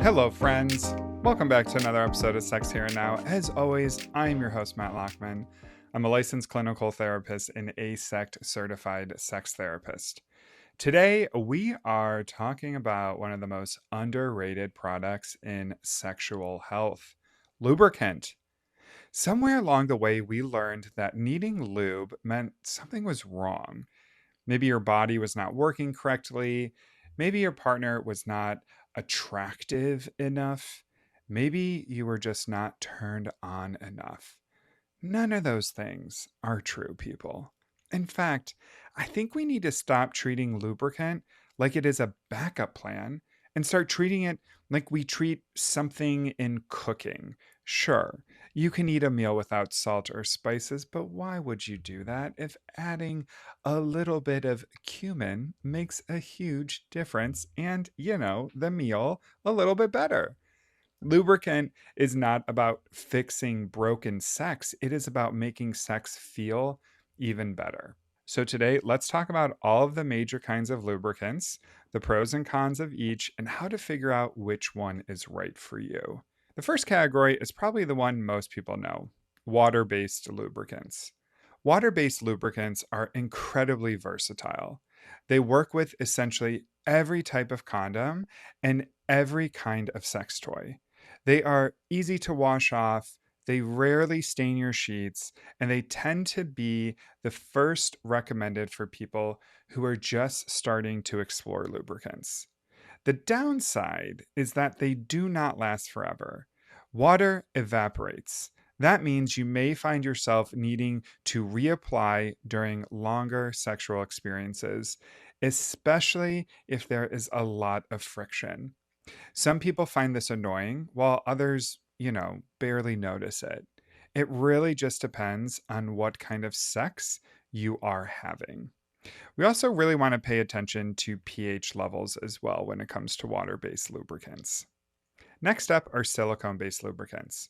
Hello, friends. Welcome back to another episode of Sex Here and Now. As always, I'm your host, Matt Lockman. I'm a licensed clinical therapist and ASECT certified sex therapist. Today, we are talking about one of the most underrated products in sexual health, lubricant. Somewhere along the way, we learned that needing lube meant something was wrong. Maybe your body was not working correctly. Maybe your partner was not attractive enough. Maybe you were just not turned on enough. None of those things are true, people. In fact, I think we need to stop treating lubricant like it is a backup plan and start treating it like we treat something in cooking. Sure, you can eat a meal without salt or spices, but why would you do that if adding a little bit of cumin makes a huge difference and, the meal a little bit better? Lubricant is not about fixing broken sex, it is about making sex feel even better. So, today, let's talk about all of the major kinds of lubricants, the pros and cons of each, and how to figure out which one is right for you. The first category is probably the one most people know: water based lubricants. Water based lubricants are incredibly versatile. They work with essentially every type of condom and every kind of sex toy. They are easy to wash off, they rarely stain your sheets, and they tend to be the first recommended for people who are just starting to explore lubricants. The downside is that they do not last forever. Water evaporates. That means you may find yourself needing to reapply during longer sexual experiences, especially if there is a lot of friction. Some people find this annoying, while others, barely notice it. It really just depends on what kind of sex you are having. We also really want to pay attention to pH levels as well when it comes to water based lubricants. Next up are silicone based lubricants.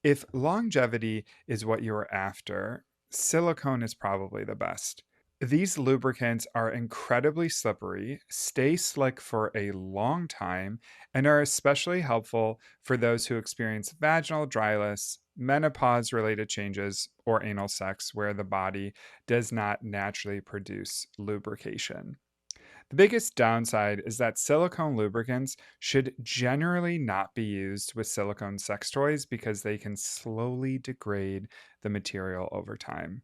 If longevity is what you're after, silicone is probably the best. These lubricants are incredibly slippery, stay slick for a long time, and are especially helpful for those who experience vaginal dryness, menopause related changes, or anal sex where the body does not naturally produce lubrication. The biggest downside is that silicone lubricants should generally not be used with silicone sex toys because they can slowly degrade the material over time.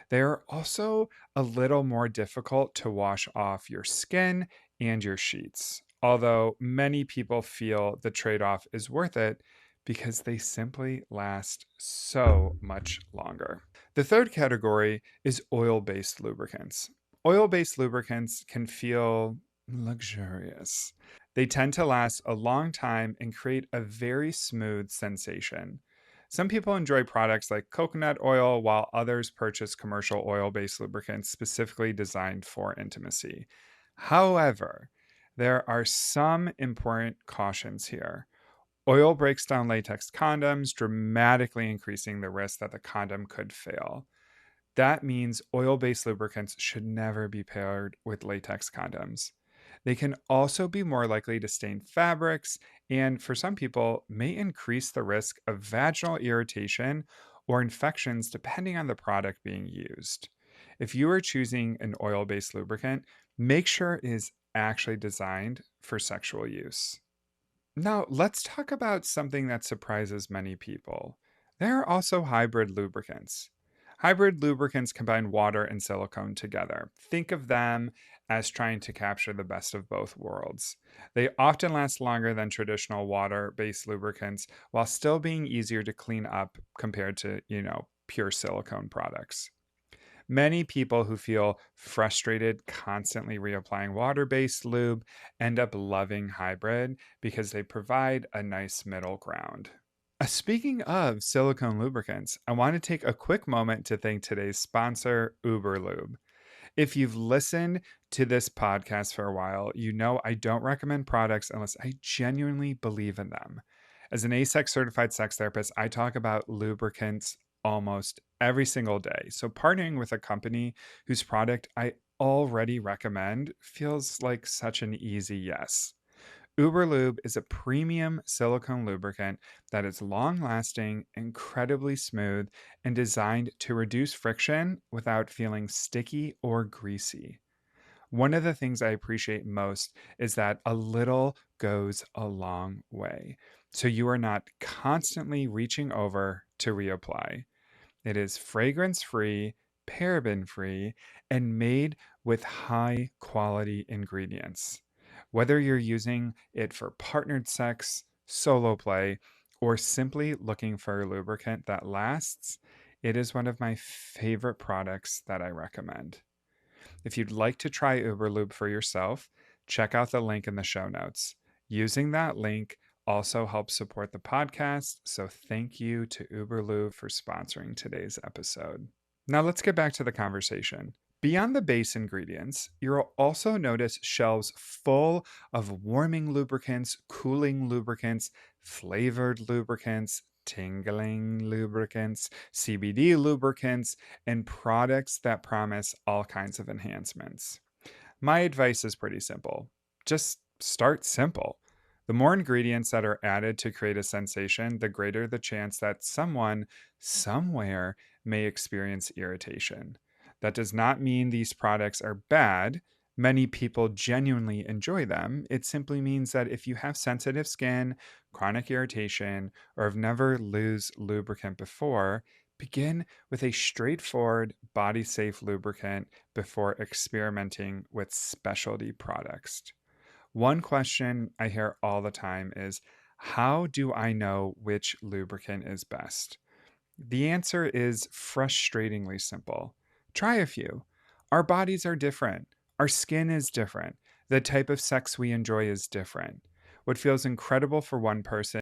They are also a little more difficult to wash off your skin and your sheets, although many people feel the trade off is worth it because they simply last so much longer. The third category is oil based lubricants. Oil based lubricants can feel luxurious. They tend to last a long time and create a very smooth sensation. Some people enjoy products like coconut oil, while others purchase commercial oil based lubricants specifically designed for intimacy. However, there are some important cautions here. Oil breaks down latex condoms, dramatically increasing the risk that the condom could fail. That means oil based lubricants should never be paired with latex condoms. They can also be more likely to stain fabrics and, for some people, may increase the risk of vaginal irritation or infections depending on the product being used. If you are choosing an oil based lubricant, make sure it is actually designed for sexual use. Now, let's talk about something that surprises many people. There are also hybrid lubricants. Hybrid lubricants combine water and silicone together. Think of them as trying to capture the best of both worlds. They often last longer than traditional water based lubricants while still being easier to clean up compared to, pure silicone products. Many people who feel frustrated constantly reapplying water based lube end up loving hybrid because they provide a nice middle ground. Speaking of silicone lubricants, I want to take a quick moment to thank today's sponsor, Lube. If you've listened to this podcast for a while, you know I don't recommend products unless I genuinely believe in them. As an ASEC certified sex therapist, I talk about lubricants almost every single day. So partnering with a company whose product I already recommend feels like such an easy yes. Lube is a premium silicone lubricant that is long lasting, incredibly smooth, and designed to reduce friction without feeling sticky or greasy. One of the things I appreciate most is that a little goes a long way. So you are not constantly reaching over to reapply. It is fragrance free, paraben free, and made with high quality ingredients. Whether you're using it for partnered sex, solo play, or simply looking for a lubricant that lasts, it is one of my favorite products that I recommend. If you'd like to try Uberlube for yourself, check out the link in the show notes. Using that link also helps support the podcast, so thank you to Uberlube for sponsoring today's episode. Now let's get back to the conversation. Beyond the base ingredients, you'll also notice shelves full of warming lubricants, cooling lubricants, flavored lubricants, tingling lubricants, CBD lubricants, and products that promise all kinds of enhancements. My advice is pretty simple. Just start simple. The more ingredients that are added to create a sensation, the greater the chance that someone, somewhere, may experience irritation. That does not mean these products are bad. Many people genuinely enjoy them. It simply means that if you have sensitive skin, chronic irritation, or have never used lubricant before, begin with a straightforward, body safe lubricant before experimenting with specialty products. One question I hear all the time is, how do I know which lubricant is best? The answer is frustratingly simple. Try a few. Our bodies are different. Our skin is different. The type of sex we enjoy is different. What feels incredible for one person